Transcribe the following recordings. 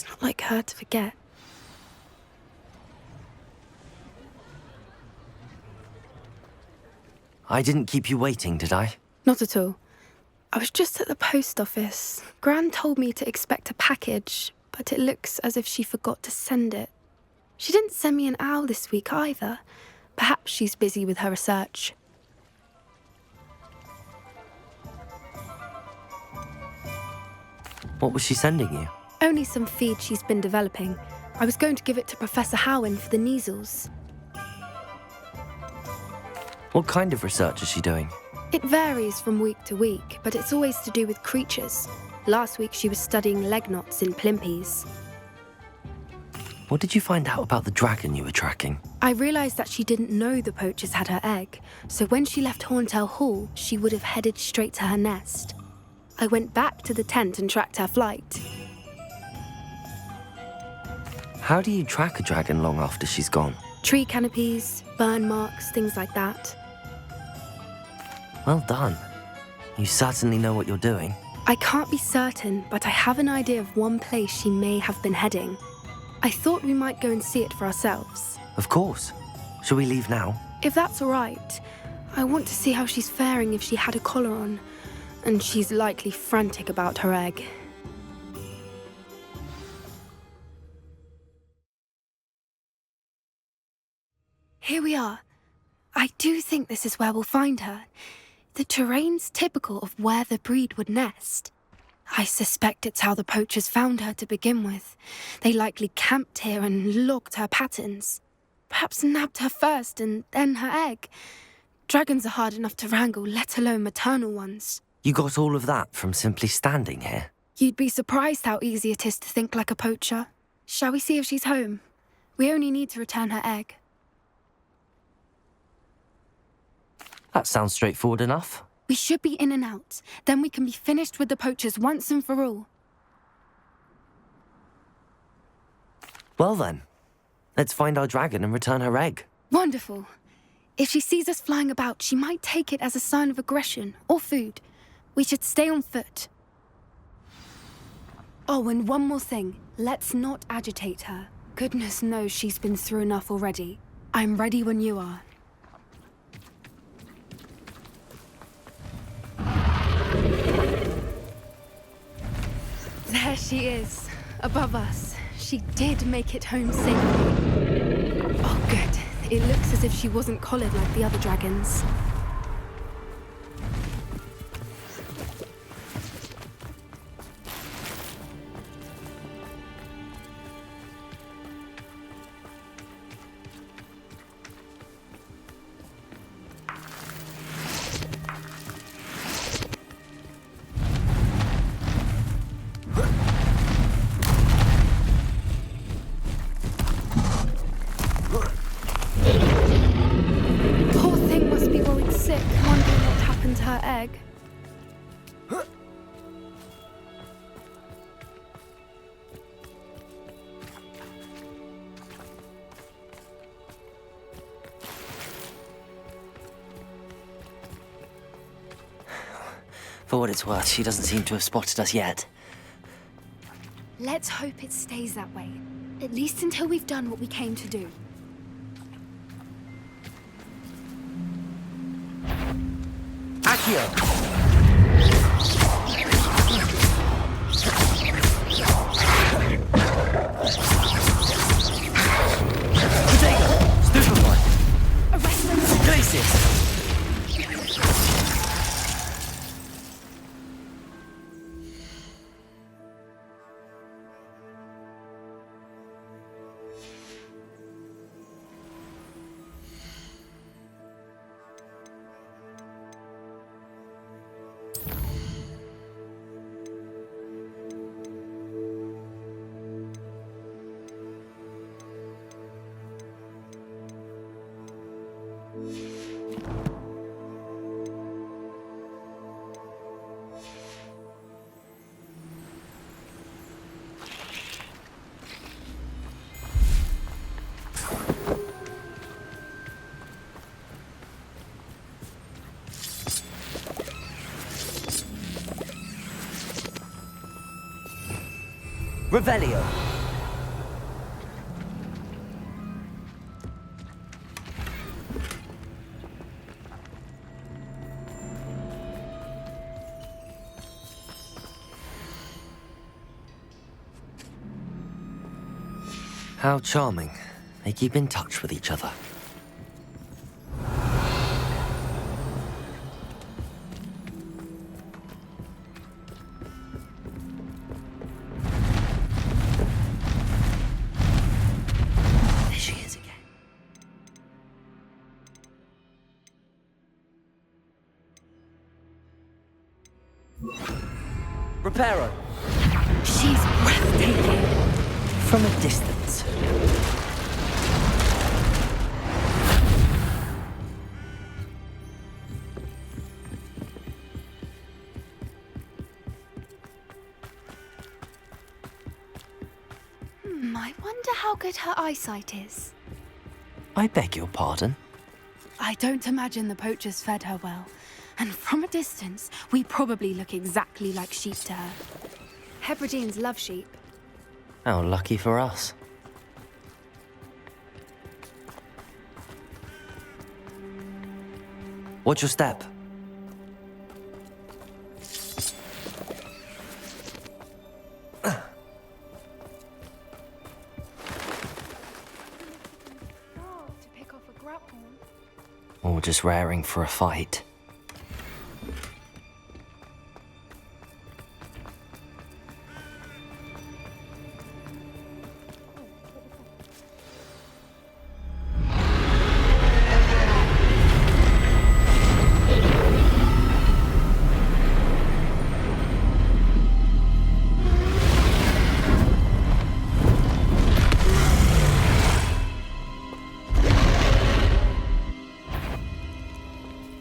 It's not like her to forget. I didn't keep you waiting, did I? Not at all. I was just at the post office. Gran told me to expect a package, but it looks as if she forgot to send it. She didn't send me an owl this week either. Perhaps she's busy with her research. What was she sending you? Only some feed she's been developing. I was going to give it to Professor Howen for the measles. What kind of research is she doing? It varies from week to week, but it's always to do with creatures. Last week she was studying leg knots in plimpies. What did you find out about the dragon you were tracking? I realised that she didn't know the poachers had her egg, so when she left Horntail Hall, she would have headed straight to her nest. I went back to the tent and tracked her flight. How do you track a dragon long after she's gone? Tree canopies, burn marks, things like that. Well done. You certainly know what you're doing. I can't be certain, but I have an idea of one place she may have been heading. I thought we might go and see it for ourselves. Of course. Shall we leave now? If that's all right. I want to see how she's faring if she had a collar on. And she's likely frantic about her egg. Here we are. I do think this is where we'll find her. The terrain's typical of where the breed would nest. I suspect it's how the poachers found her to begin with. They likely camped here and logged her patterns. Perhaps nabbed her first and then her egg. Dragons are hard enough to wrangle, let alone maternal ones. You got all of that from simply standing here? You'd be surprised how easy it is to think like a poacher. Shall we see if she's home? We only need to return her egg. That sounds straightforward enough. We should be in and out. Then we can be finished with the poachers once and for all. Well then, let's find our dragon and return her egg. Wonderful. If she sees us flying about, she might take it as a sign of aggression or food. We should stay on foot. Oh, and one more thing. Let's not agitate her. Goodness knows she's been through enough already. I'm ready when you are. There she is, above us. She did make it home safely. Oh, good. It looks as if she wasn't collared like the other dragons. Poor thing must be worried sick, wondering what happened to her egg. For what it's worth, she doesn't seem to have spotted us yet. Let's hope it stays that way. At least until we've done what we came to do. Accio! Potato! Stupefy! Arrest them! Glacis! Revelio. How charming. They keep in touch with each other. There she is again. Reparo! She's breathtaking. From a distance. I wonder how good her eyesight is. I beg your pardon? I don't imagine the poachers fed her well. And from a distance, we probably look exactly like sheep to her. Hebrideans love sheep. How lucky for us. Watch your step. To pick off a grapple. Or just raring for a fight.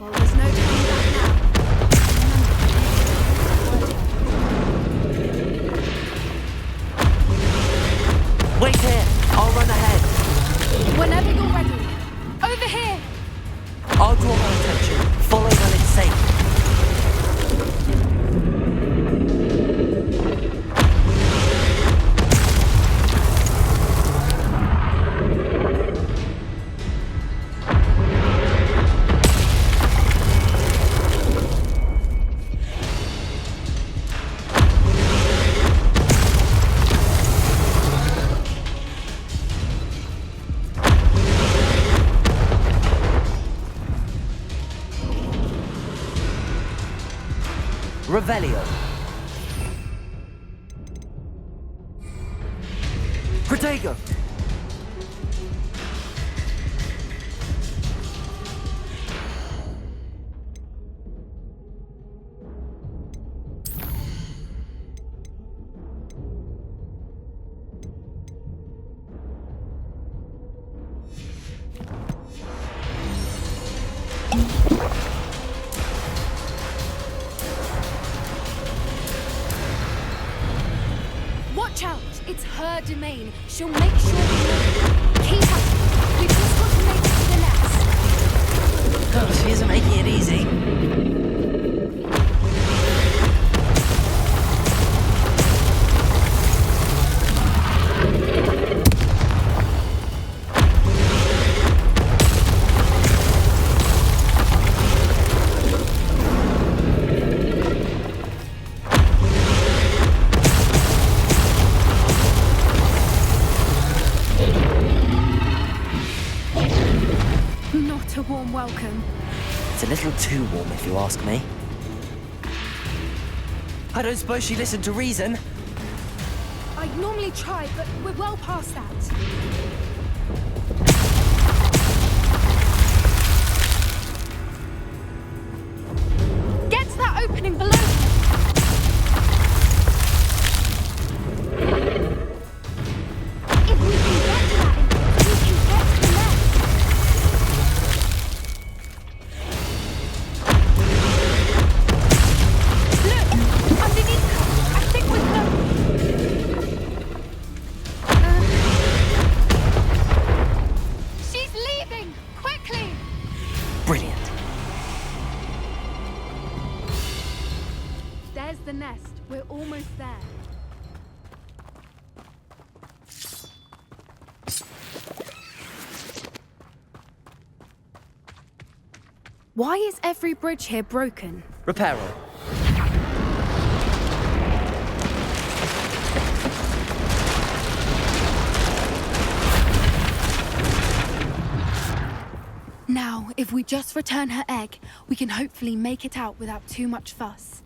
Well, there's no turning back now. Wait here! I'll run ahead. Whenever you're ready. Over here! I'll draw her attention. Follow when it's safe. Revelio. Protego. Watch out! It's her domain. She'll make sure we know. Keep up. We've just got to make it to the nest. Oh, she isn't making it easy. Not a warm welcome. It's a little too warm, if you ask me. I don't suppose she listened to reason. I'd normally try, but we're well past that. Get to that opening below. If we can get to that entrance, we can get to the nest. Look! Underneath her! I think we're close. She's leaving! Quickly! Brilliant. There's the nest. We're almost there. Why is every bridge here broken? Reparo. if we just return her egg, we can hopefully make it out without too much fuss.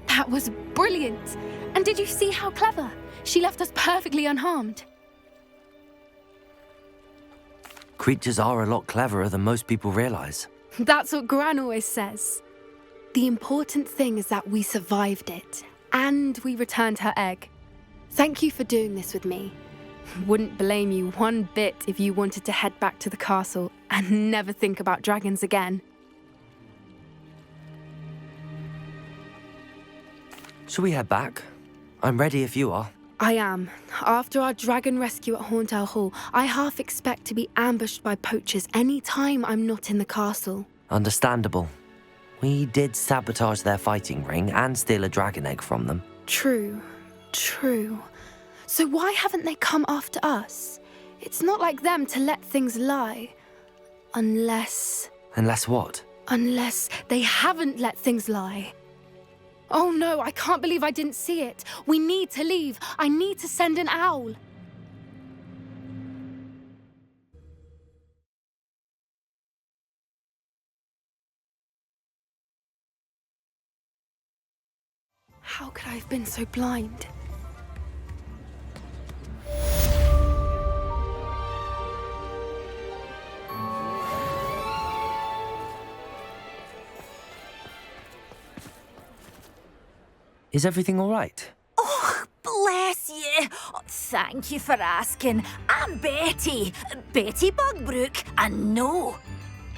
That was brilliant! And did you see how clever? She left us perfectly unharmed. Creatures are a lot cleverer than most people realize. That's what Gran always says. The important thing is that we survived it, and we returned her egg. Thank you for doing this with me. Wouldn't blame you one bit if you wanted to head back to the castle and never think about dragons again. Shall we head back? I'm ready if you are. I am. After our dragon rescue at Hauntel Hall, I half expect to be ambushed by poachers any time I'm not in the castle. Understandable. We did sabotage their fighting ring and steal a dragon egg from them. True. So why haven't they come after us? It's not like them to let things lie. Unless what? Unless they haven't let things lie. Oh no, I can't believe I didn't see it. We need to leave. I need to send an owl. How could I have been so blind? Is everything all right? Oh, bless you. Oh, thank you for asking. I'm Betty. Betty Bugbrook. And no,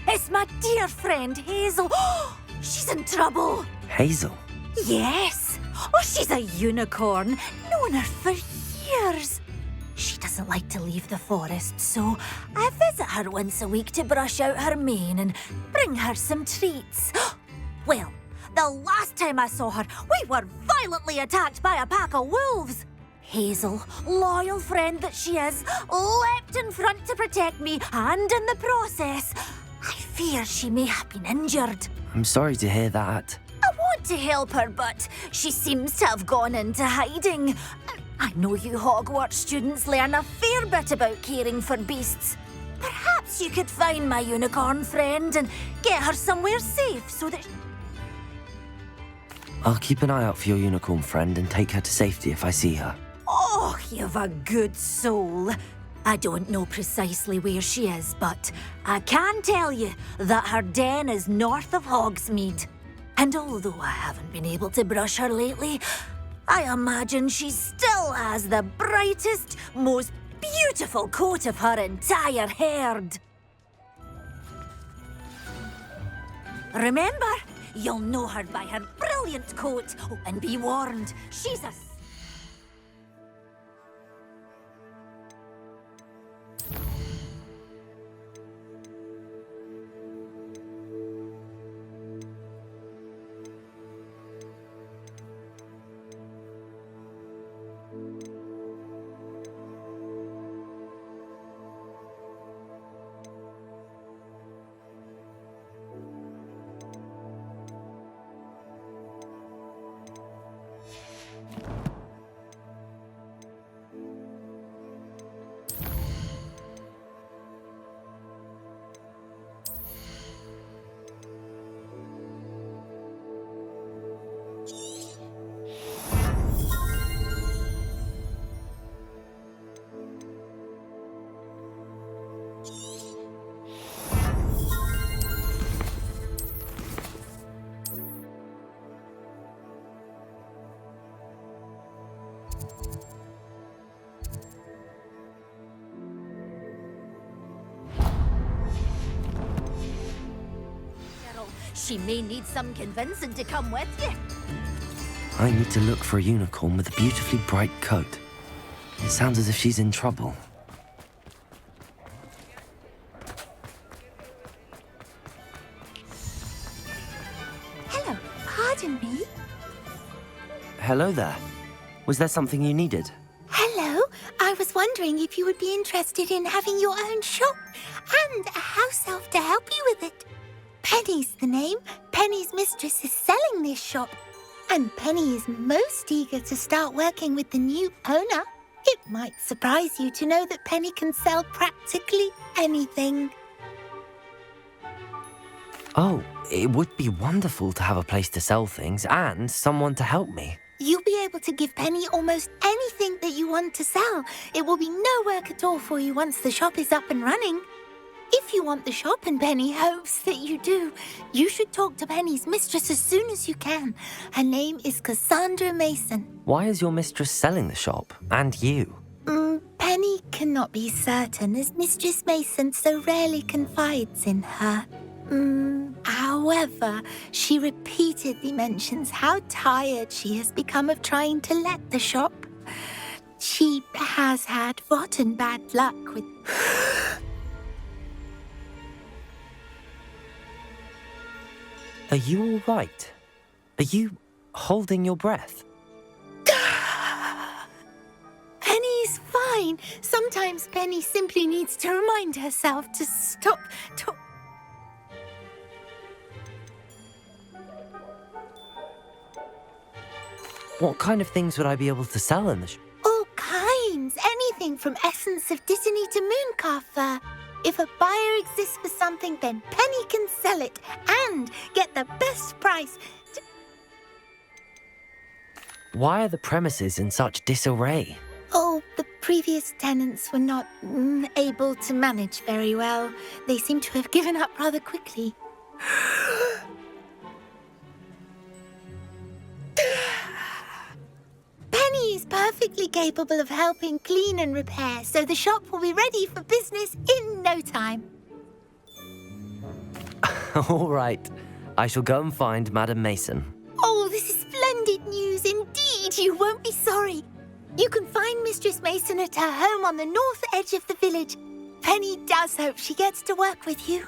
it's my dear friend Hazel. Oh, she's in trouble. Hazel? Yes. Oh, she's a unicorn. Known her for years. She doesn't like to leave the forest, so I visit her once a week to brush out her mane and bring her some treats. Well, the last time I saw her, we were violently attacked by a pack of wolves. Hazel, loyal friend that she is, leapt in front to protect me, and in the process, I fear she may have been injured. I'm sorry to hear that. I want to help her, but she seems to have gone into hiding. I know you Hogwarts students learn a fair bit about caring for beasts. Perhaps you could find my unicorn friend and get her somewhere safe so that... I'll keep an eye out for your unicorn friend and take her to safety if I see her. Oh, you've a good soul. I don't know precisely where she is, but I can tell you that her den is north of Hogsmeade. And although I haven't been able to brush her lately, I imagine she still has the brightest, most beautiful coat of her entire herd. Remember, you'll know her by her brilliant coat. Oh, and be warned, she's a... She may need some convincing to come with you. I need to look for a unicorn with a beautifully bright coat. It sounds as if she's in trouble. Hello, pardon me? Hello there. Was there something you needed? Hello, I was wondering if you would be interested in having your own shop and a house elf to help you with it. Penny's the name. Penny's mistress is selling this shop, and Penny is most eager to start working with the new owner. It might surprise you to know that Penny can sell practically anything. Oh, it would be wonderful to have a place to sell things and someone to help me. You'll be able to give Penny almost anything that you want to sell. It will be no work at all for you once the shop is up and running. If you want the shop, and Penny hopes that you do, you should talk to Penny's mistress as soon as you can. Her name is Cassandra Mason. Why is your mistress selling the shop? And you? Penny cannot be certain, as Mistress Mason so rarely confides in her. However, she repeatedly mentions how tired she has become of trying to let the shop. She has had rotten bad luck with... Are you all right? Are you holding your breath? Penny's fine. Sometimes Penny simply needs to remind herself to stop talking. What kind of things would I be able to sell in the shop? All kinds. Anything from essence of Disney to mooncalf fur. If a buyer exists for something, then Penny can sell it and get the best price. Why are the premises in such disarray? Oh, the previous tenants were not able to manage very well. They seem to have given up rather quickly. Penny is perfectly capable of helping clean and repair, so the shop will be ready for business in no time. All right. I shall go and find Madam Mason. Oh, this is splendid news indeed. You won't be sorry. You can find Mistress Mason at her home on the north edge of the village. Penny does hope she gets to work with you.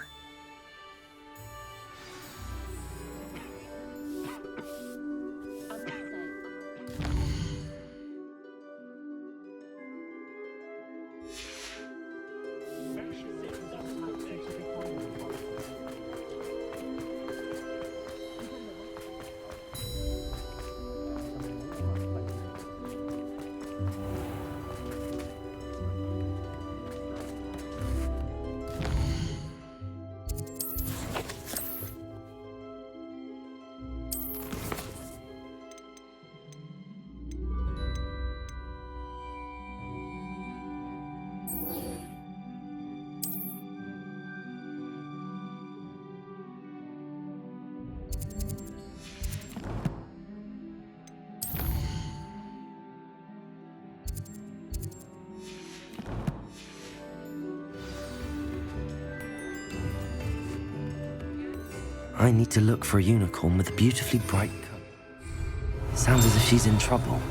I need to look for a unicorn with a beautifully bright coat. It sounds as if she's in trouble.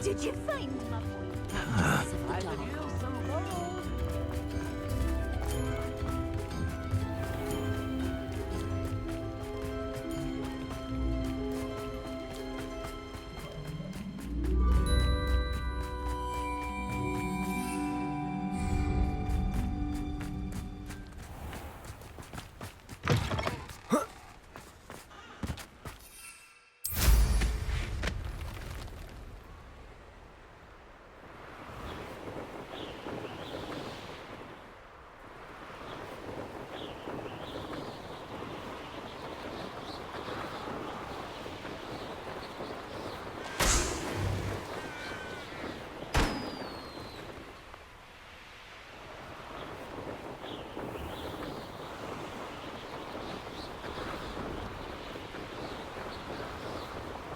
Did you find my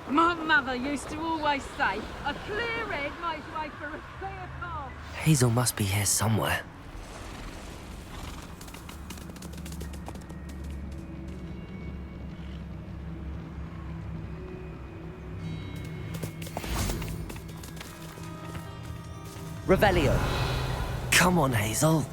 My mother used to always say, a clear head makes way for a Hazel must be here somewhere. Revelio. Come on, Hazel.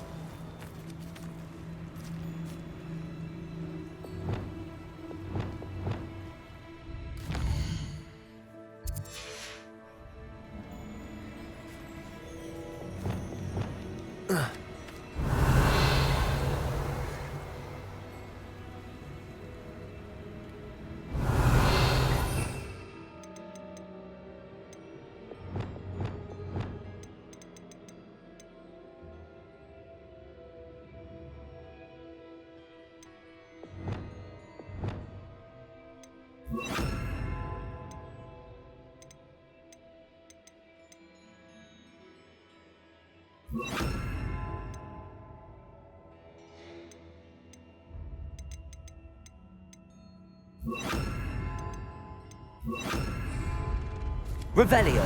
Revelio.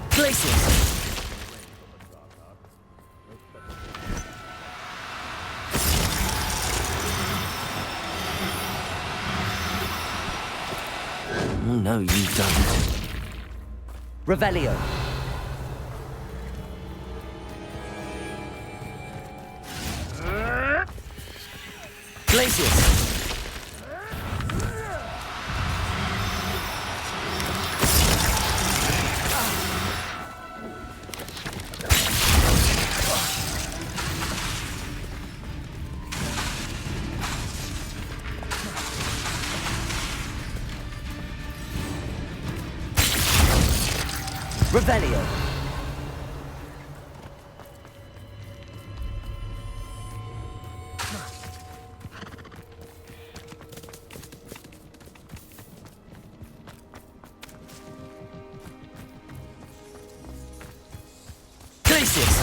Places! Oh, no, you don't. Revelio. Glacius! Revelio. Glacius!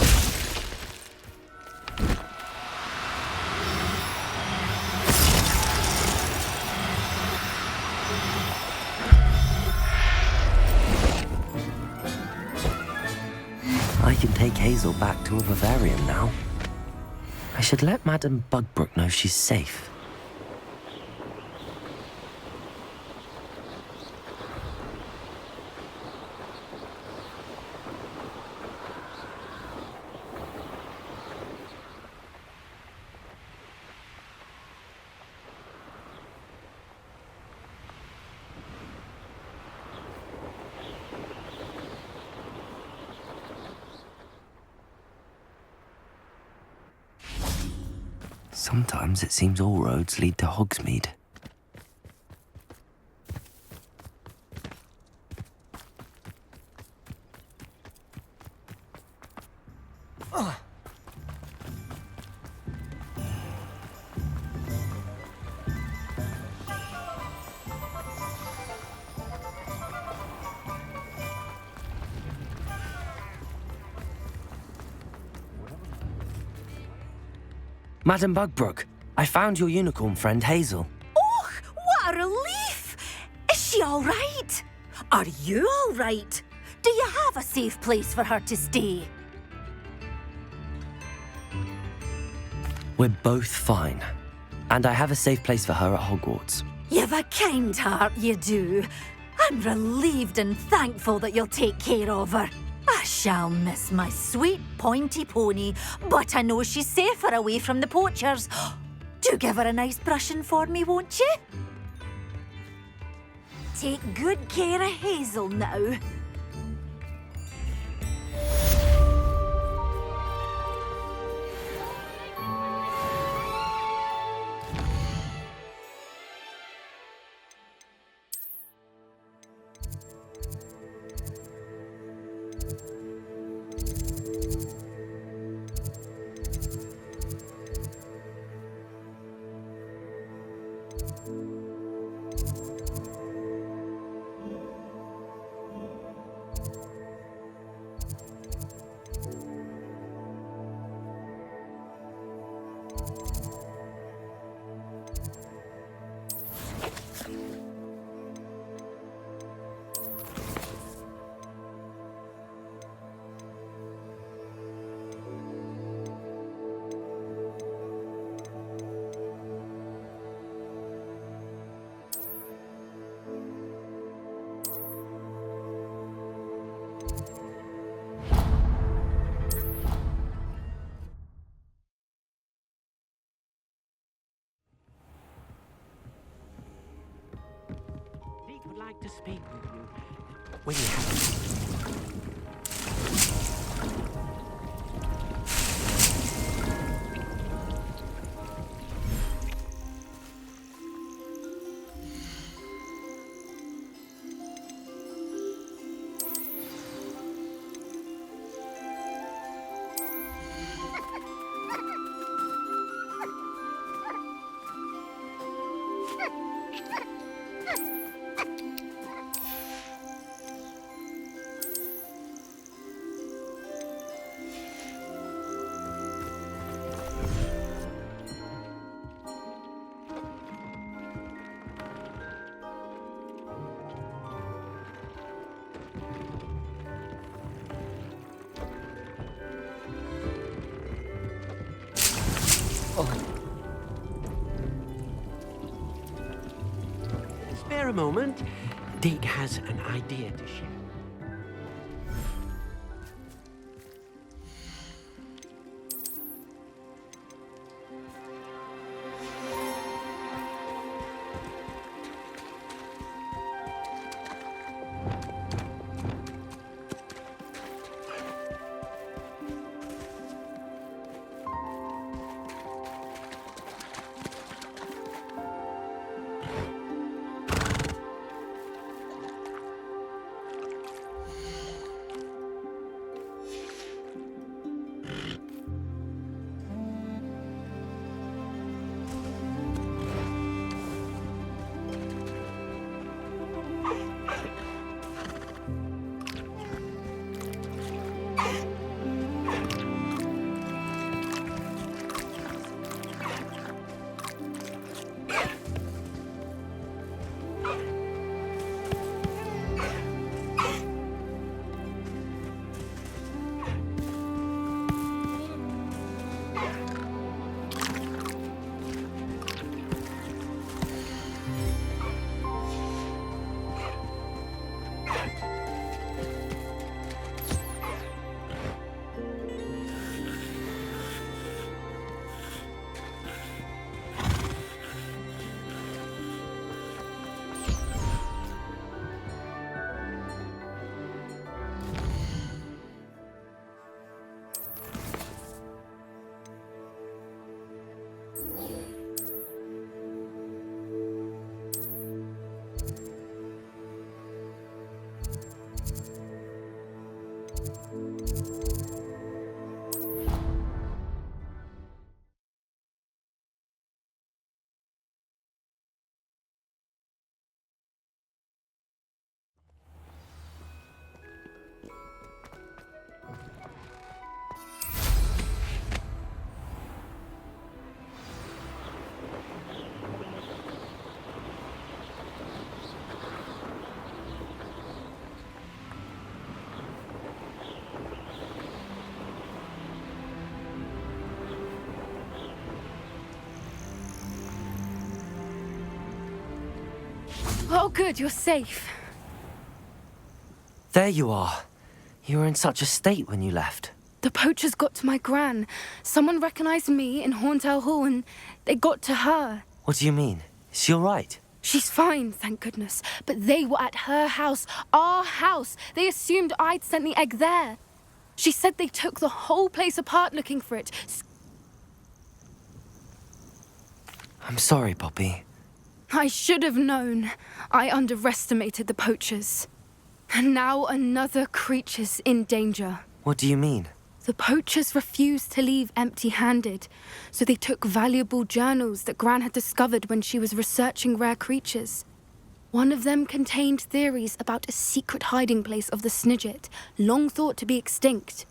I can take Hazel back to a Bavarian now. I should let Madame Bugbrook know she's safe. Sometimes it seems all roads lead to Hogsmeade. Madame Bugbrook, I found your unicorn friend Hazel. Oh, what a relief! Is she all right? Are you all right? Do you have a safe place for her to stay? We're both fine. And I have a safe place for her at Hogwarts. You've a kind heart, you do. I'm relieved and thankful that you'll take care of her. I shall miss my sweet pointy pony, but I know she's safer away from the poachers. Do give her a nice brushing for me, won't you? Take good care of Hazel now. like to speak with you when you have. Spare a moment. Dig has an idea to share. Oh, good, you're safe. There you are. You were in such a state when you left. The poachers got to my gran. Someone recognized me in Horntail Hall and they got to her. What do you mean? Is she all right? She's fine, thank goodness. But they were at her house, our house. They assumed I'd sent the egg there. She said they took the whole place apart looking for it. I'm sorry, Poppy. I should have known. I underestimated the poachers. And now another creature's in danger. What do you mean? The poachers refused to leave empty-handed, so they took valuable journals that Gran had discovered when she was researching rare creatures. One of them contained theories about a secret hiding place of the Snidget, long thought to be extinct.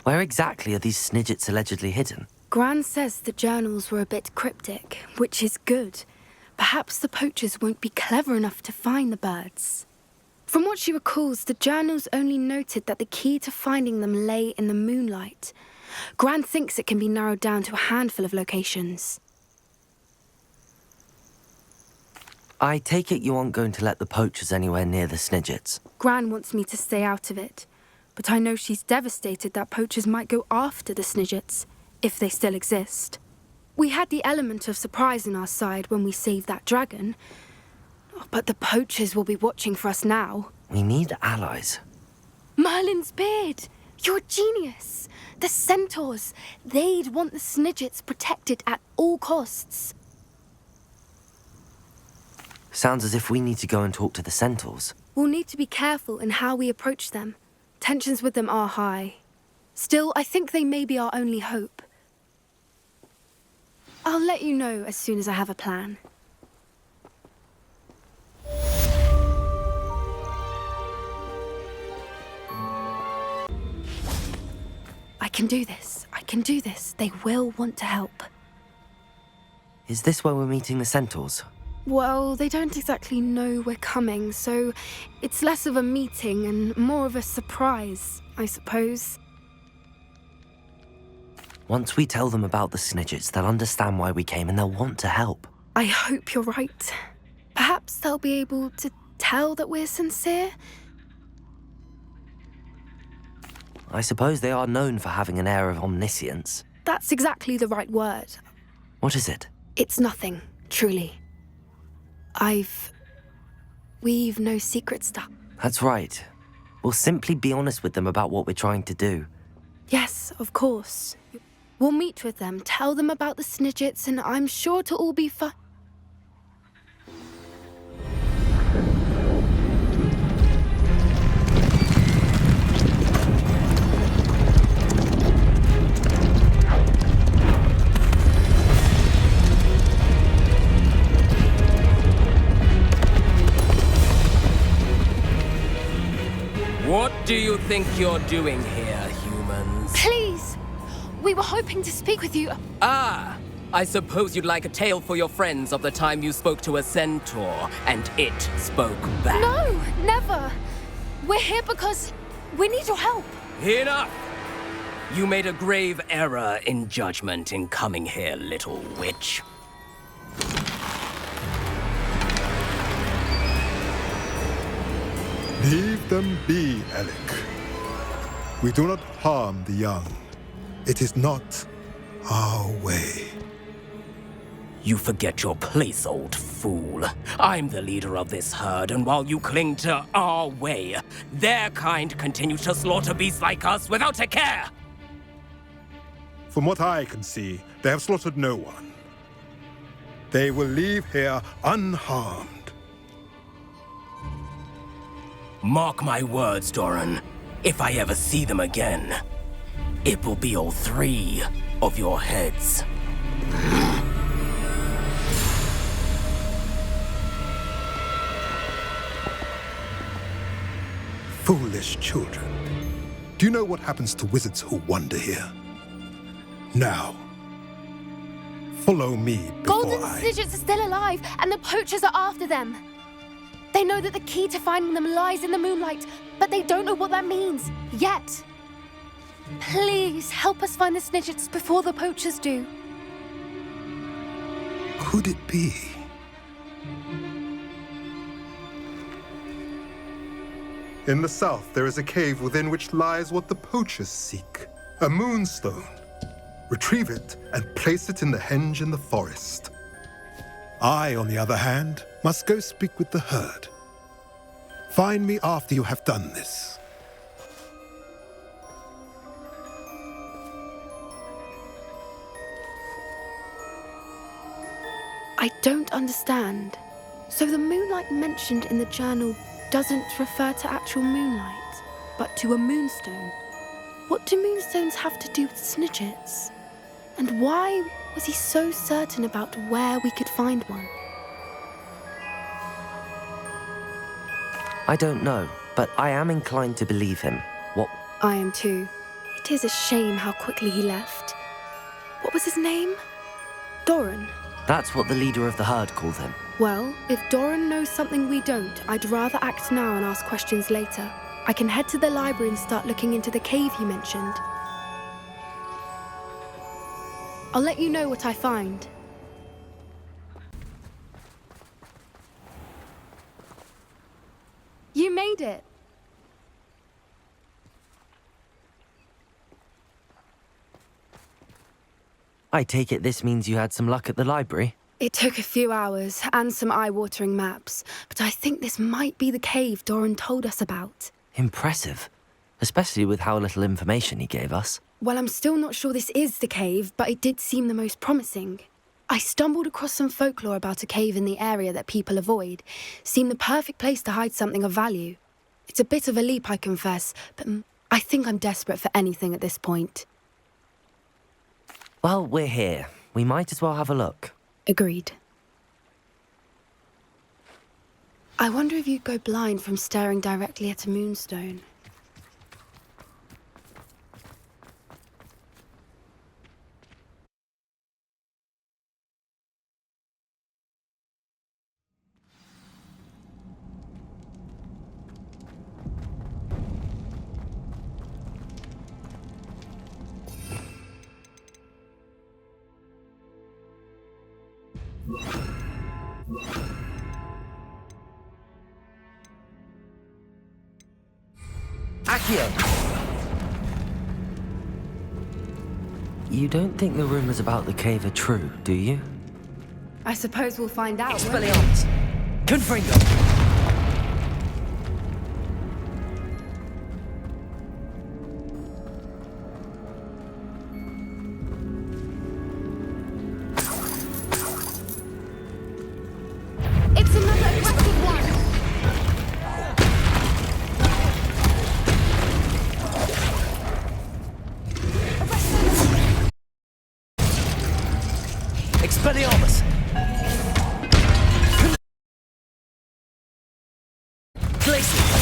Where exactly are these Snidgets allegedly hidden? Gran says the journals were a bit cryptic, which is good. Perhaps the poachers won't be clever enough to find the birds. From what she recalls, the journals only noted that the key to finding them lay in the moonlight. Gran thinks it can be narrowed down to a handful of locations. I take it you aren't going to let the poachers anywhere near the Snidgets. Gran wants me to stay out of it, but I know she's devastated that poachers might go after the Snidgets, if they still exist. We had the element of surprise on our side when we saved that dragon. But the poachers will be watching for us now. We need allies. Merlin's beard! You're a genius! The centaurs! They'd want the Snidgets protected at all costs. Sounds as if we need to go and talk to the centaurs. We'll need to be careful in how we approach them. Tensions with them are high. Still, I think they may be our only hope. I'll let you know as soon as I have a plan. I can do this. I can do this. They will want to help. Is this where we're meeting the centaurs? Well, they don't exactly know we're coming, so it's less of a meeting and more of a surprise, I suppose. Once we tell them about the Snidgets, they'll understand why we came and they'll want to help. I hope you're right. Perhaps they'll be able to tell that we're sincere? I suppose they are known for having an air of omniscience. That's exactly the right word. What is it? It's nothing, truly. We've no secret stuff. That's right. We'll simply be honest with them about what we're trying to do. Yes, of course. We'll meet with them, tell them about the Snidgets, and I'm sure to all be fine. What do you think you're doing here, humans? Please! We were hoping to speak with you. Ah! I suppose you'd like a tale for your friends of the time you spoke to a centaur, and it spoke back. No, never! We're here because we need your help. Enough! You made a grave error in judgment in coming here, little witch. Leave them be, Alec. We do not harm the young. It is not our way. You forget your place, old fool. I'm the leader of this herd, and while you cling to our way, their kind continue to slaughter beasts like us without a care! From what I can see, they have slaughtered no one. They will leave here unharmed. Mark my words, Doran. If I ever see them again, it will be all 3 of your heads. Foolish children. Do you know what happens to wizards who wander here? Now, follow me before Golden Snidgets are still alive, and the poachers are after them. They know that the key to finding them lies in the moonlight, but they don't know what that means, yet. Please, help us find the Snidgets before the poachers do. Could it be? In the south, there is a cave within which lies what the poachers seek. A moonstone. Retrieve it and place it in the henge in the forest. I, on the other hand, must go speak with the herd. Find me after you have done this. I don't understand. So the moonlight mentioned in the journal doesn't refer to actual moonlight, but to a moonstone. What do moonstones have to do with Snidgets? And why was he so certain about where we could find one? I don't know, but I am inclined to believe him. What? I am too. It is a shame how quickly he left. What was his name? Doran. That's what the leader of the herd called him. Well, if Doran knows something we don't, I'd rather act now and ask questions later. I can head to the library and start looking into the cave you mentioned. I'll let you know what I find. You made it! I take it this means you had some luck at the library? It took a few hours and some eye-watering maps, but I think this might be the cave Doran told us about. Impressive. Especially with how little information he gave us. Well, I'm still not sure this is the cave, but it did seem the most promising. I stumbled across some folklore about a cave in the area that people avoid. Seemed the perfect place to hide something of value. It's a bit of a leap, I confess, but I think I'm desperate for anything at this point. Well, we're here. We might as well have a look. Agreed. I wonder if you'd go blind from staring directly at a moonstone. Accio! You don't think the rumors about the cave are true, do you? I suppose we'll find out. won't we? Expelliarmus! Confringo! It's another aggressive one! Expelliarmus! Glacius!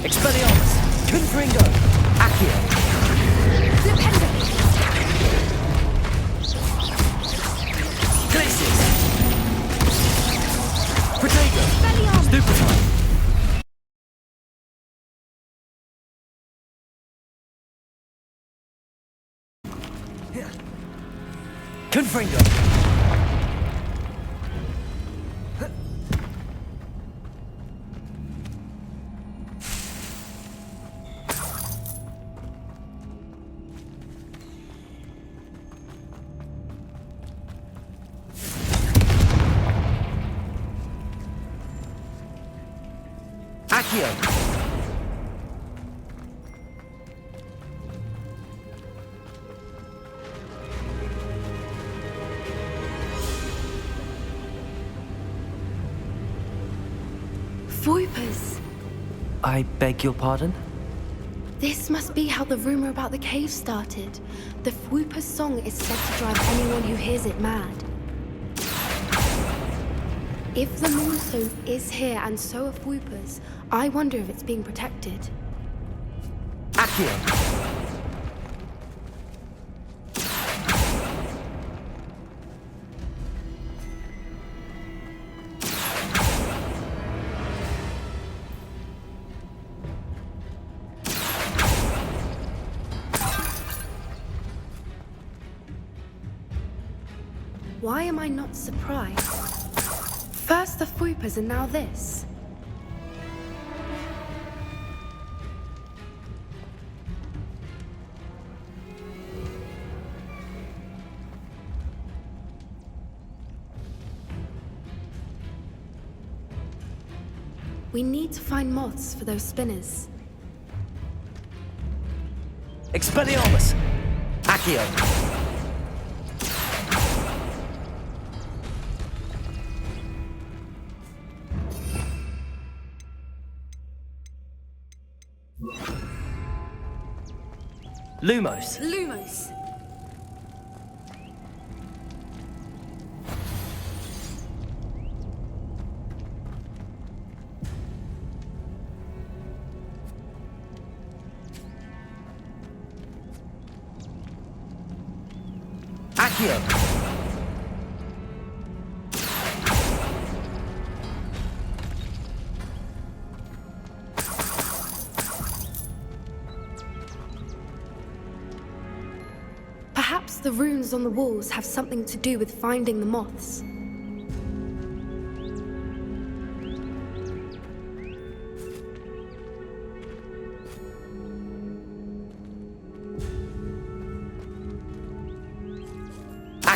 Expelliarmus! Confringo! Accio! Glacius! Protego! Stupefy! Confringo! Accio! Voipers! I beg your pardon? This must be how the rumor about the cave started. The Fwooper's song is said to drive anyone who hears it mad. If the Moonstone is here and so are Fwoopers, I wonder if it's being protected. Accio! Why am I not surprised? First the Fwoopers and now this. We need to find moths for those spinners. Expelliarmus! Accio! Lumos! Lumos! Accio! Perhaps the runes on the walls have something to do with finding the moths.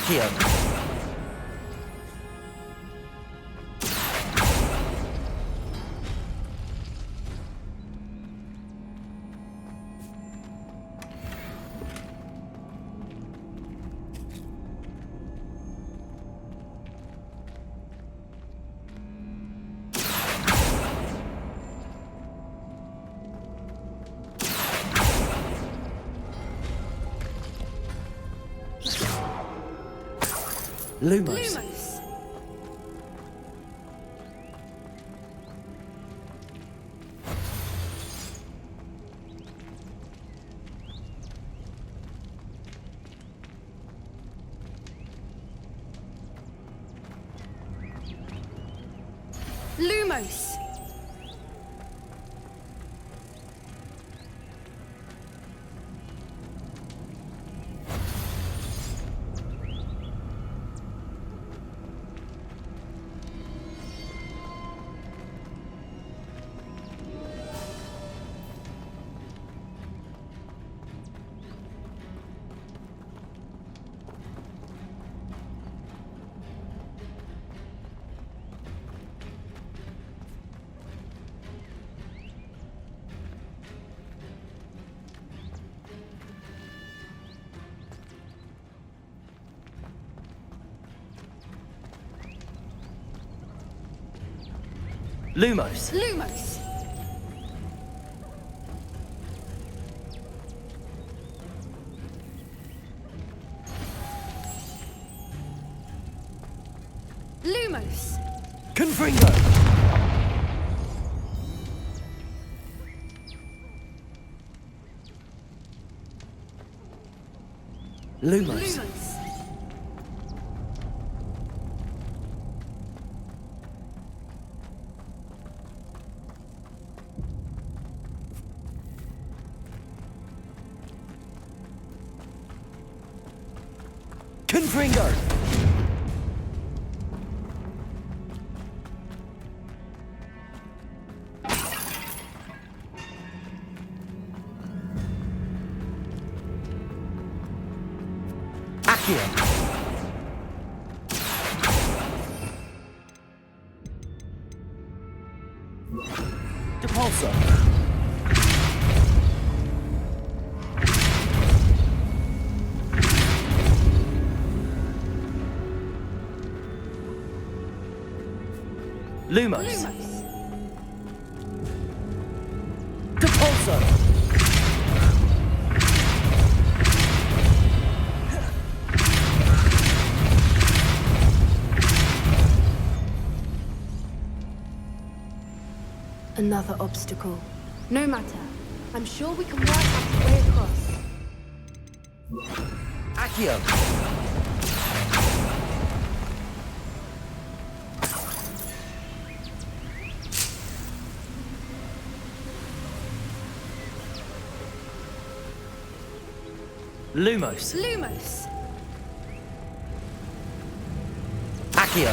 Accio. Lumos. Lumos! Lumos. Lumos! Lumos! Confringo. Lumos. Lumos! Confringo. Accio. Depulso. Lumos. Lumos! Depulso. Another obstacle. No matter. I'm sure we can work out a way across. Accio. Lumos. Lumos! Accio.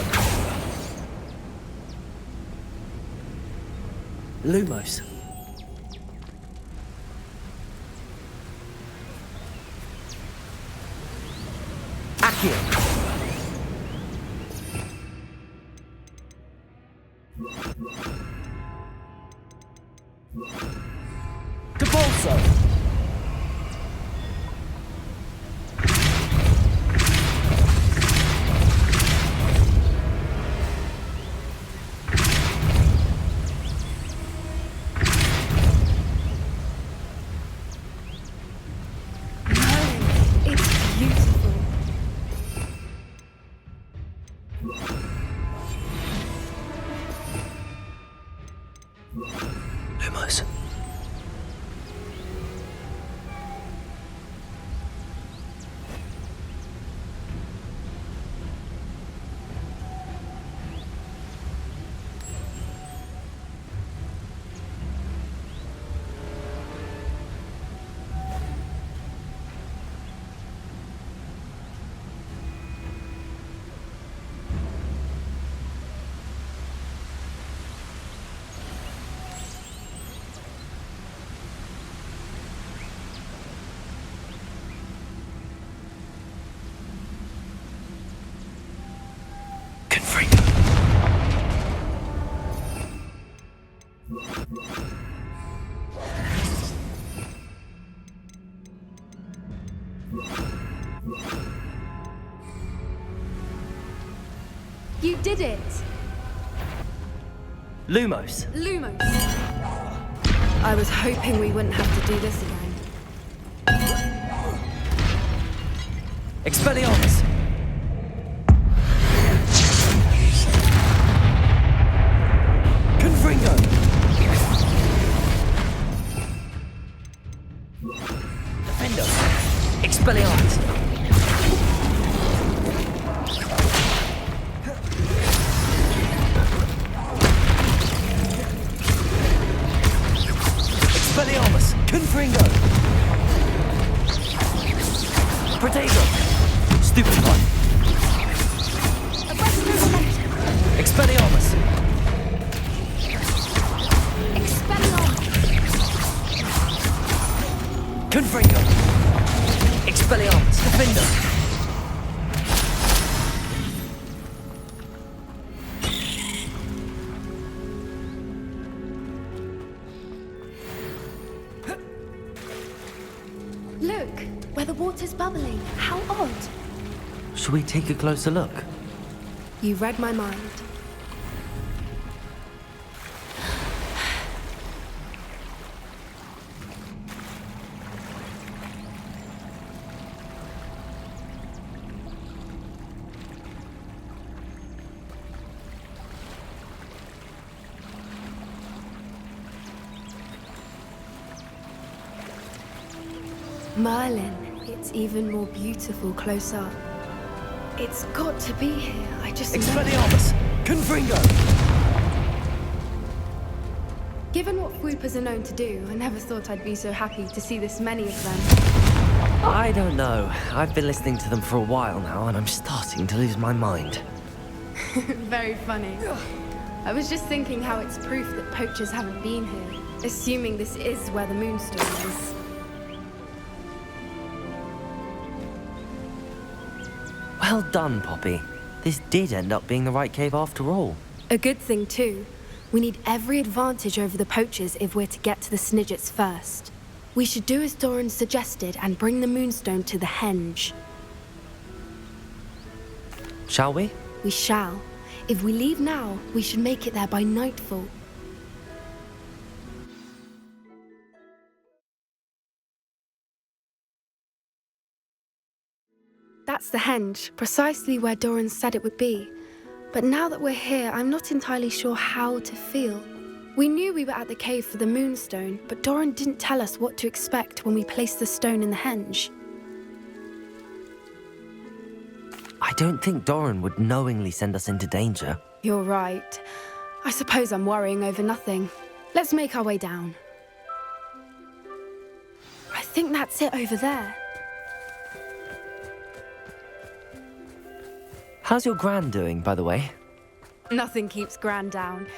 Lumos. Accio. Depulso. It's beautiful. Lumos. You did it! Lumos. Lumos! I was hoping we wouldn't have to do this again. Expelliarmus. Confringo. Defendo. Expelliarmus. Expelliarmus. Confringo. Protego. Stupefy. Expelliarmus. Confringo. Expelliarmus. Defender. Look, where the water's bubbling. How odd. Should we take a closer look? You read my mind. Merlin, it's even more beautiful close up. It's got to be here. I just know. Expelliarmus. Confringo. Given what Whoopers are known to do, I never thought I'd be so happy to see this many of them. I don't know. I've been listening to them for a while now, and I'm starting to lose my mind. Very funny. I was just thinking how it's proof that poachers haven't been here, assuming this is where the Moonstone is. Well done, Poppy. This did end up being the right cave after all. A good thing, too. We need every advantage over the poachers if we're to get to the Snidgets first. We should do as Doran suggested and bring the Moonstone to the henge. Shall we? We shall. If we leave now, we should make it there by nightfall. That's the henge, precisely where Doran said it would be. But now that we're here, I'm not entirely sure how to feel. We knew we were at the cave for the Moonstone, but Doran didn't tell us what to expect when we placed the stone in the henge. I don't think Doran would knowingly send us into danger. You're right. I suppose I'm worrying over nothing. Let's make our way down. I think that's it over there. How's your Gran doing, by the way? Nothing keeps Gran down.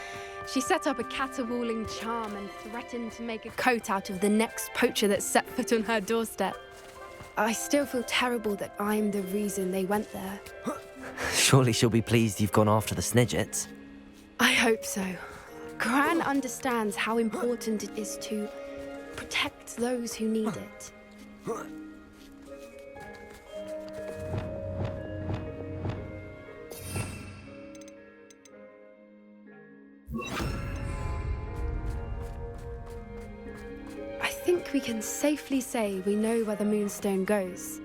She set up a caterwauling charm and threatened to make a coat out of the next poacher that set foot on her doorstep. I still feel terrible that I'm the reason they went there. Surely she'll be pleased you've gone after the Snidgets. I hope so. Gran understands how important it is to protect those who need it. I think we can safely say we know where the Moonstone goes.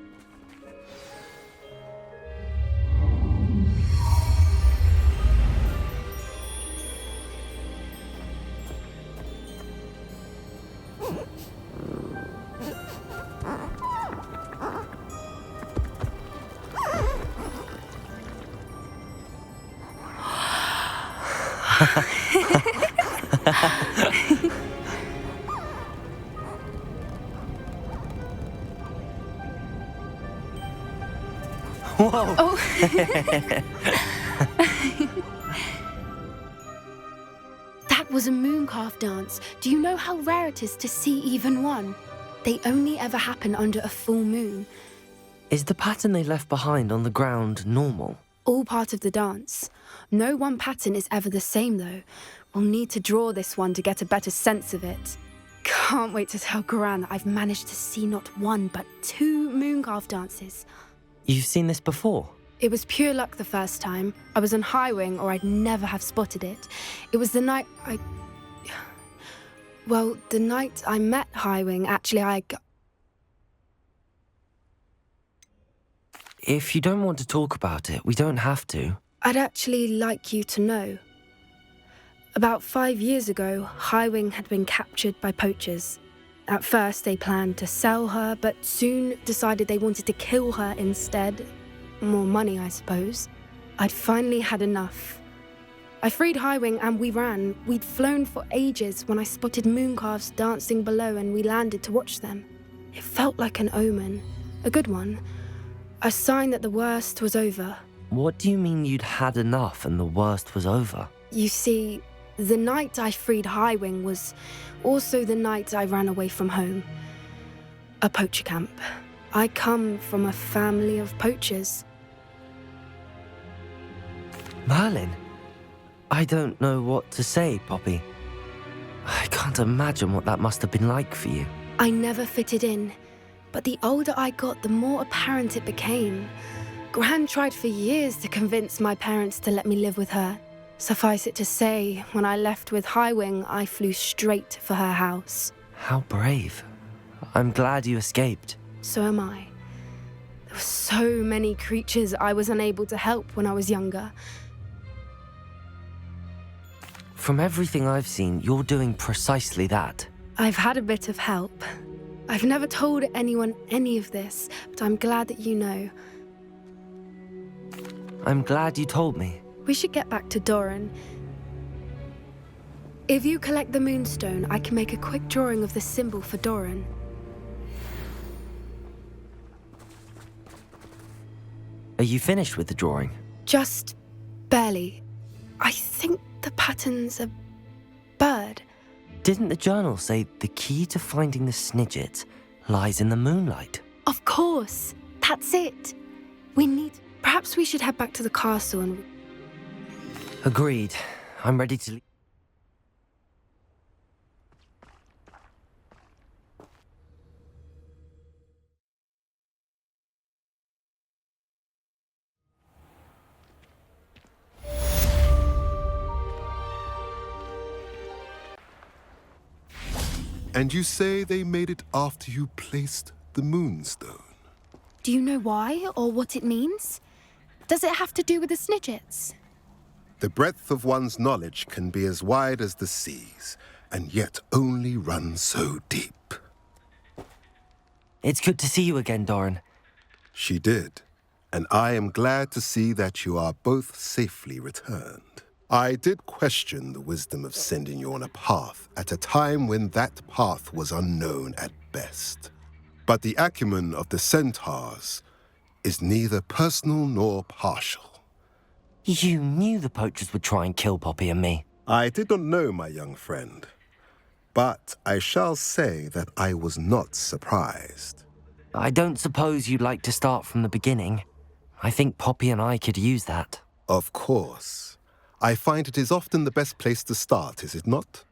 Whoa! Oh. That was a mooncalf dance. Do you know how rare it is to see even one? They only ever happen under a full moon. Is the pattern they left behind on the ground normal? All part of the dance. No one pattern is ever the same, though. We'll need to draw this one to get a better sense of it. Can't wait to tell Gran that I've managed to see not one, but two mooncalf dances. You've seen this before? It was pure luck the first time. I was on Highwing, or I'd never have spotted it. It was the night Well, the night I met Highwing, actually, If you don't want to talk about it, we don't have to. I'd actually like you to know. About 5 years ago, Highwing had been captured by poachers. At first, they planned to sell her, but soon decided they wanted to kill her instead. More money, I suppose. I'd finally had enough. I freed Highwing and we ran. We'd flown for ages when I spotted mooncalves dancing below and we landed to watch them. It felt like an omen. A good one. A sign that the worst was over. What do you mean you'd had enough and the worst was over? You see, the night I freed Highwing was also the night I ran away from home. A poacher camp. I come from a family of poachers. Merlin? I don't know what to say, Poppy. I can't imagine what that must have been like for you. I never fitted in, but the older I got, the more apparent it became. Gran tried for years to convince my parents to let me live with her. Suffice it to say, when I left with Highwing, I flew straight for her house. How brave. I'm glad you escaped. So am I. There were so many creatures I was unable to help when I was younger. From everything I've seen, you're doing precisely that. I've had a bit of help. I've never told anyone any of this, but I'm glad that you know. I'm glad you told me. We should get back to Doran. If you collect the moonstone, I can make a quick drawing of the symbol for Doran. Are you finished with the drawing? Just barely. I think the pattern's a bird. Didn't the journal say the key to finding the Snidget lies in the moonlight? Of course. That's it. Perhaps we should head back to the castle and... Agreed. I'm ready to leave. And you say they made it after you placed the moonstone? Do you know why or what it means? Does it have to do with the Snidgets? The breadth of one's knowledge can be as wide as the seas, and yet only run so deep. It's good to see you again, Doran. She did, and I am glad to see that you are both safely returned. I did question the wisdom of sending you on a path at a time when that path was unknown at best. But the acumen of the centaurs is neither personal nor partial. You knew the poachers would try and kill Poppy and me. I did not know, my young friend, but I shall say that I was not surprised. I don't suppose you'd like to start from the beginning. I think Poppy and I could use that. Of course. I find it is often the best place to start, is it not?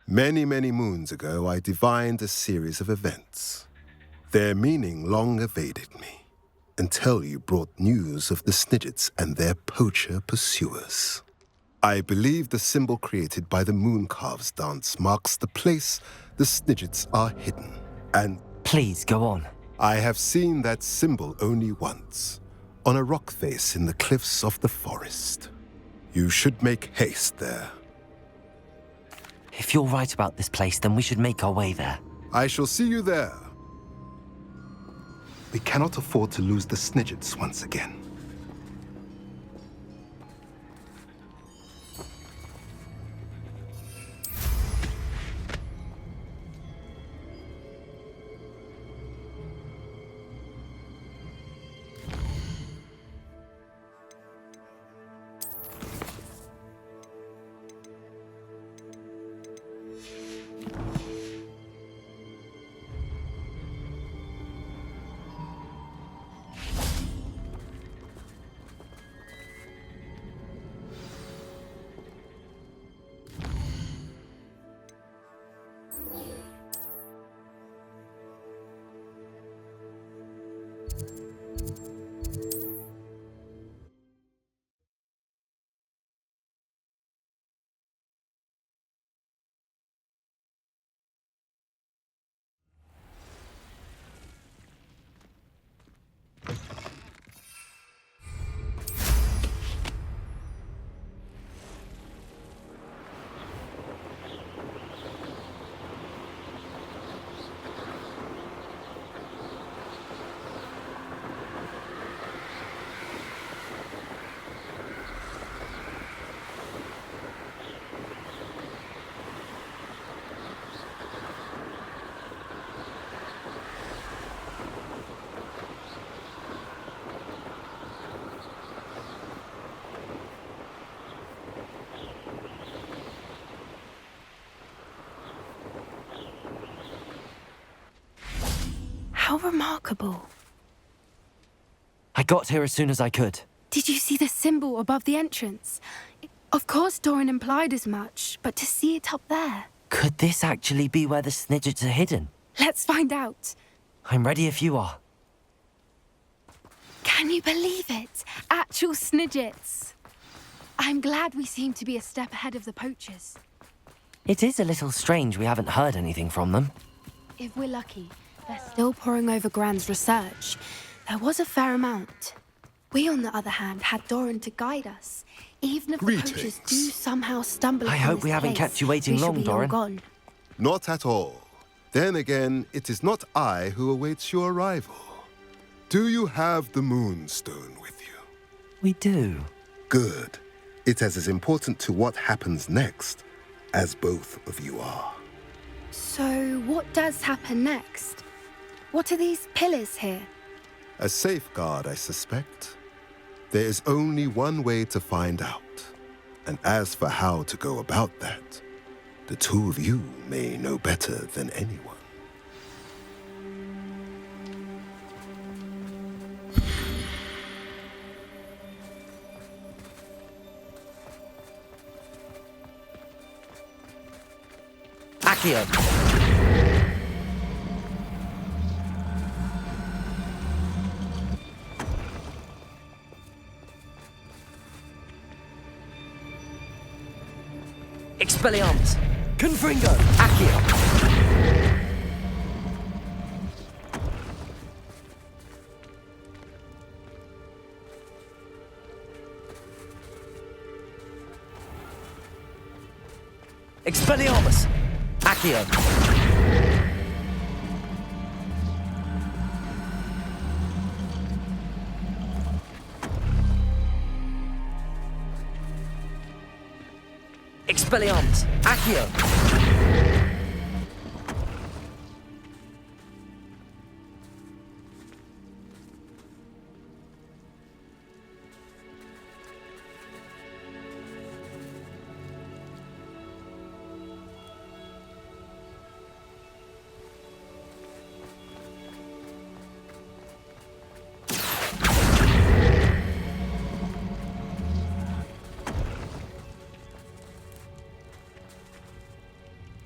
Many, many moons ago, I divined a series of events. Their meaning long evaded me, until you brought news of the Snidgets and their poacher pursuers. I believe the symbol created by the mooncalves dance marks the place the Snidgets are hidden. And Please, go on. I have seen that symbol only once, on a rock face in the cliffs of the forest. You should make haste there. If you're right about this place, then we should make our way there. I shall see you there. We cannot afford to lose the Snidgets once again. How remarkable. I got here as soon as I could. Did you see the symbol above the entrance? Of course Doran implied as much, but to see it up there... Could this actually be where the Snidgets are hidden? Let's find out. I'm ready if you are. Can you believe it? Actual Snidgets. I'm glad we seem to be a step ahead of the poachers. It is a little strange we haven't heard anything from them. If we're lucky, they're still poring over Gran's research. There was a fair amount. We, on the other hand, had Doran to guide us. Even if the poachers do somehow stumble I upon hope this we haven't place, kept you waiting we shall long, be Doran. gone. Not at all. Then again, it is not I who awaits your arrival. Do you have the Moonstone with you? We do. Good. It is as important to what happens next as both of you are. So, what does happen next? What are these pillars here? A safeguard, I suspect. There is only one way to find out. And as for how to go about that, the two of you may know better than anyone. Accio! Expelliarmus! Confringo! Accio! Expelliarmus! Accio! Expelliarmus! Accio!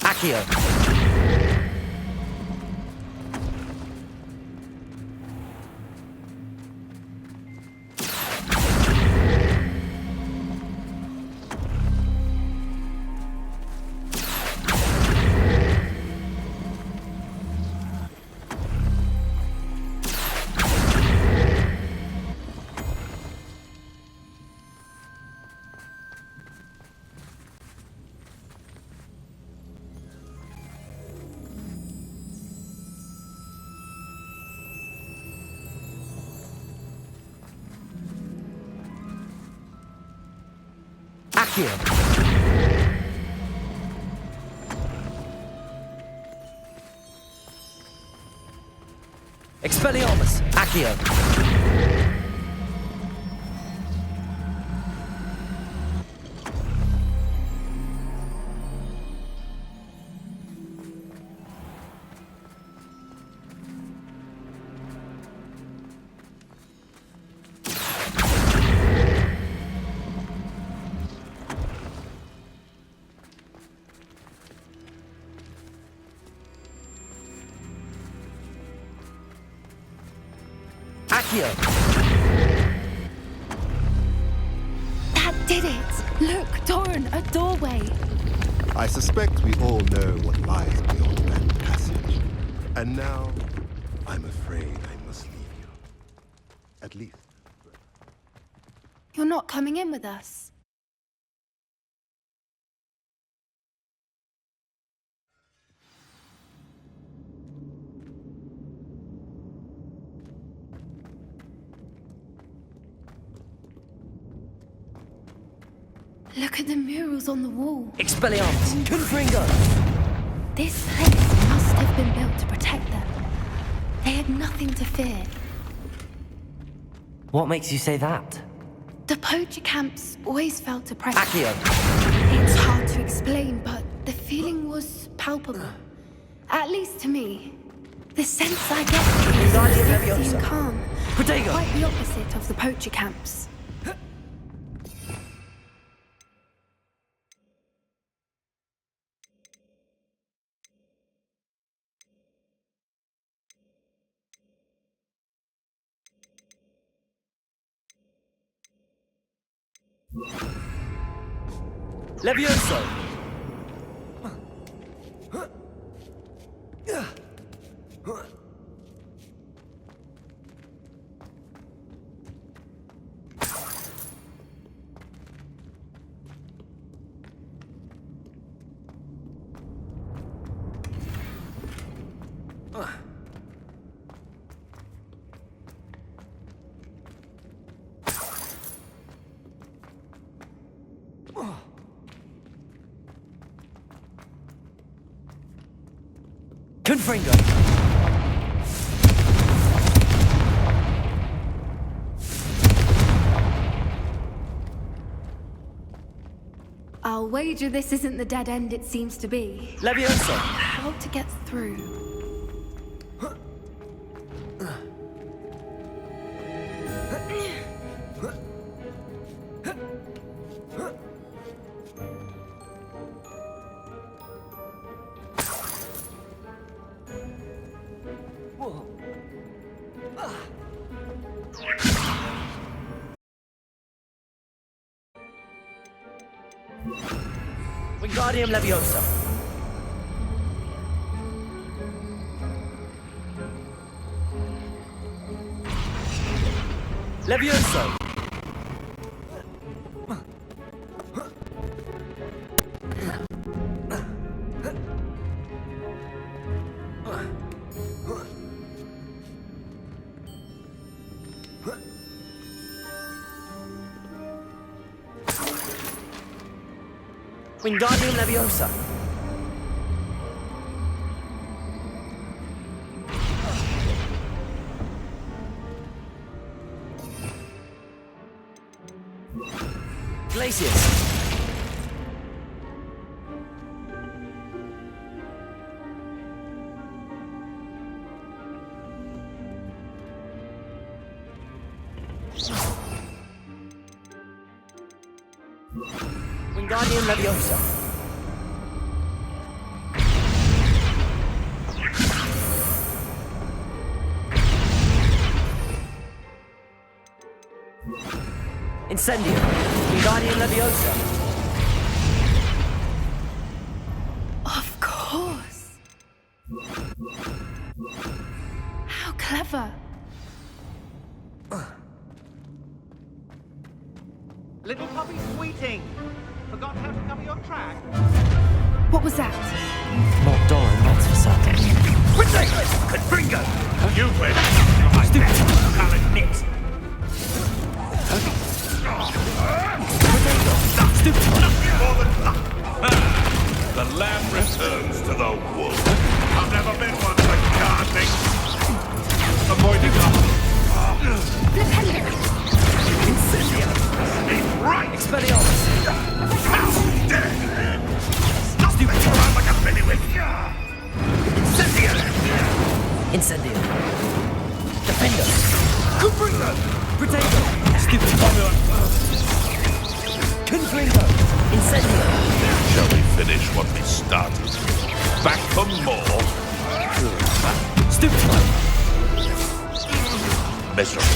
Accio! Accio! Expelliarmus! Accio! Accio! That did it! Look, Doran, a doorway. I suspect we all know what lies beyond that passage. And now, I'm afraid I must leave you. At least. You're not coming in with us. Look at the murals on the wall. Expelliarmus! Confringo! This place must have been built to protect them. They had nothing to fear. What makes you say that? The poacher camps always felt oppressive. Accio! It's hard to explain, but the feeling was palpable. At least to me. The sense I get from this Wingardium is Leviosa. calm. Protego. Quite the opposite of the poacher camps. Levioso. Confringo. I'll wager this isn't the dead end it seems to be. Levioso. How to get through? Wingardium Leviosa. Levioso. Wingardium Leviosa. Glacius. Wingardium Leviosa. Incendio. Wingardium Leviosa. Of course. How clever. Little puppy squeating. Forgot how to cover your track. What was that? Not Doran, that's for certain. Confringo! You win. You're my best talent nit. Nothing more than luck. The lamb returns to the wolf. I've never been one for gardening. Avoiding luck. Incendio! It's right! Expelliarmus. How dare you! Stop messing around like a pennywig! Incendio! Incendio. Defender. Confringo! Protego. Stupid formula. Confringo. Incendio. Shall we finish what we started? Back for more? Stupefy. Miserable.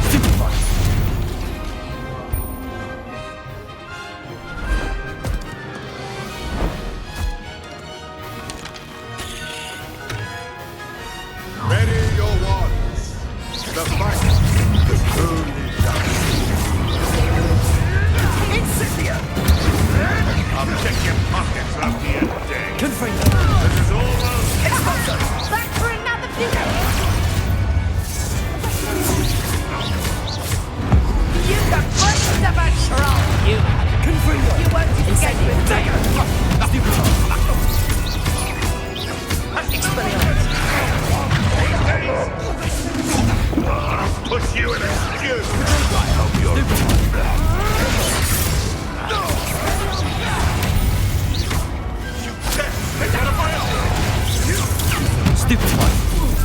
Stupefy. Ready your wands. The fight is only done. Incendio! I'll check your pockets after your day. Confringo. This is almost... Back for another dinner! You the first of a troll! You Confringo. won't escape with me! Stupefy. Expelliarmus. I'll put you in a stew. I hope you're... You can't get out of my arms. Stupefy.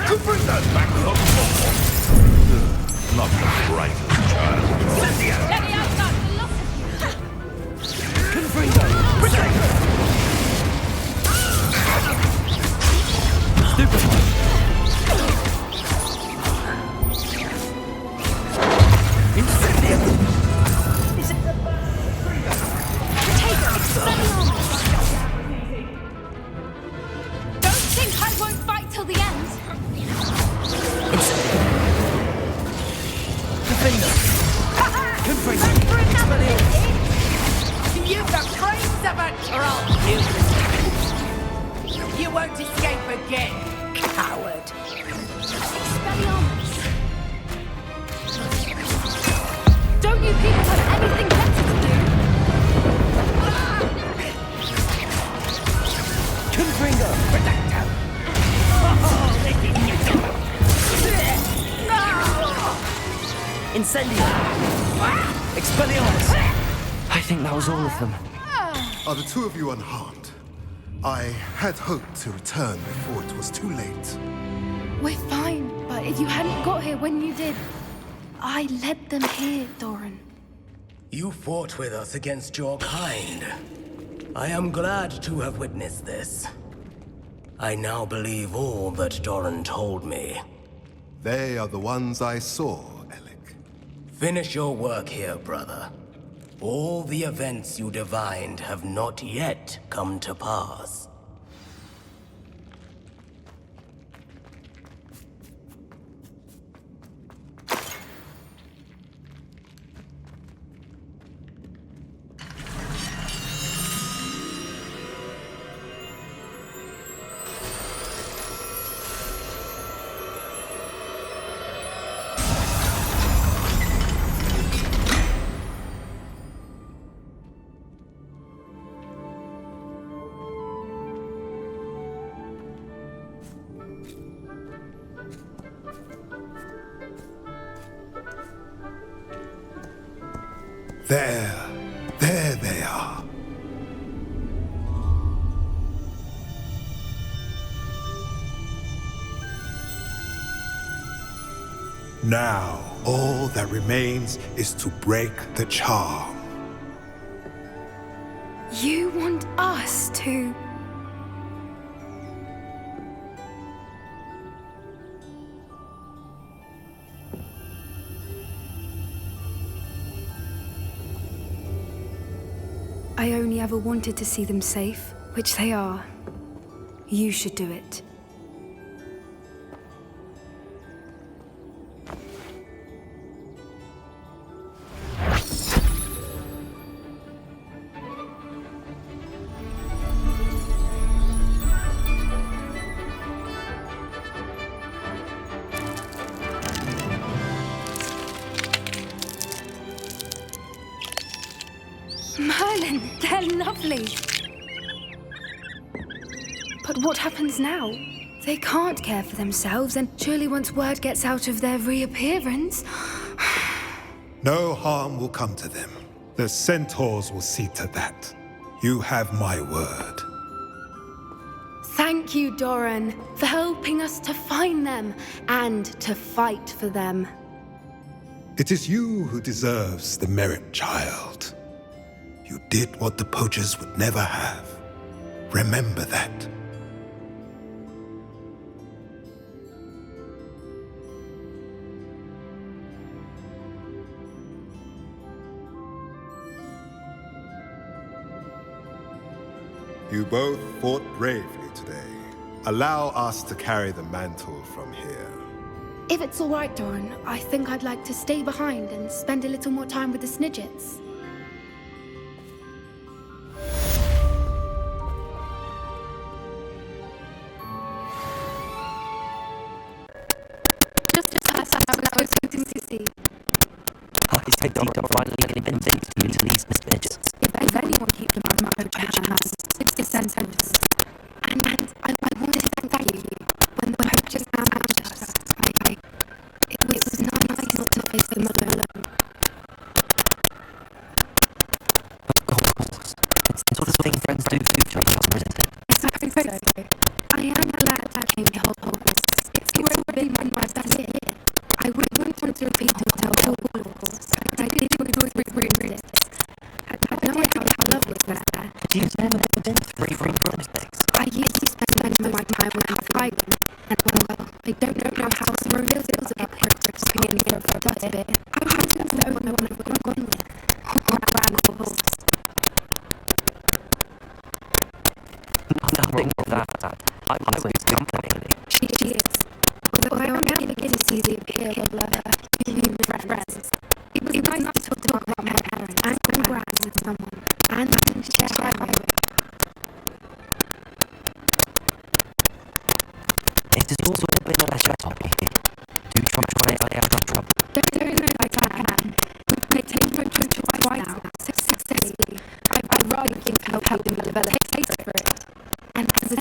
Bring that back to the floor. Not the brightest child. Confringo! Protect her! Stupefy! Incendio! Don't think I won't fight till the end. Confringo! Confringo! You've the brains of a troll, you won't escape again, coward. Expelliarmus. Don't you people have anything better to do? Confringo! Protector! Incendio! Expelliarmus! I think that was all of them. Are the two of you unharmed? I had hoped to return before it was too late. We're fine, but if you hadn't got here when you did, I led them here, Doran. You fought with us against your kind. I am glad to have witnessed this. I now believe all that Doran told me. They are the ones I saw, Alec. Finish your work here, brother. All the events you divined have not yet come to pass. There they are. Now, all that remains is to break the charm. You want us to... I only ever wanted to see them safe, which they are. You should do it. Merlin, they're lovely. But what happens now? They can't care for themselves, and surely once word gets out of their reappearance... No harm will come to them. The centaurs will see to that. You have my word. Thank you, Doran, for helping us to find them and to fight for them. It is you who deserves the merit, child. You did what the poachers would never have. Remember that. You both fought bravely today. Allow us to carry the mantle from here. If it's all right, Doran, I think I'd like to stay behind and spend a little more time with the Snidgets. Just as I was hoping to see. I said Doran finally convinced you to these misfits. If anyone keeps them out of my poacher hands, it's the centaurs. And I want to thank you. When the poachers found us, it was nice not to face them alone. Of course. It's the sort of thing friends do for each other, isn't it? I suppose so. I am glad I came to Hogwarts. It's great doing my best here. I wouldn't want to repeat it all, of course. I did enjoy reading it. I had no idea how lovely it was there. You've never been to Three Broomsticks. I used to spend my time with Half Island, and well, I don't know how Simone feels about Hogwarts coming in here for a bit. I was the only one who got gone there. Or ran, of course. Nothing wrong with that. I was company. She is. Although I am now beginning to see the appeal of human friends. It was nice to talk about my parents and Gran with someone, and share it. It has also been a pleasure, Tommy. Do try out of trouble. Don't know if I can. They take my children twice now, successfully. I'd rather give helping me develop a taste for it. And as a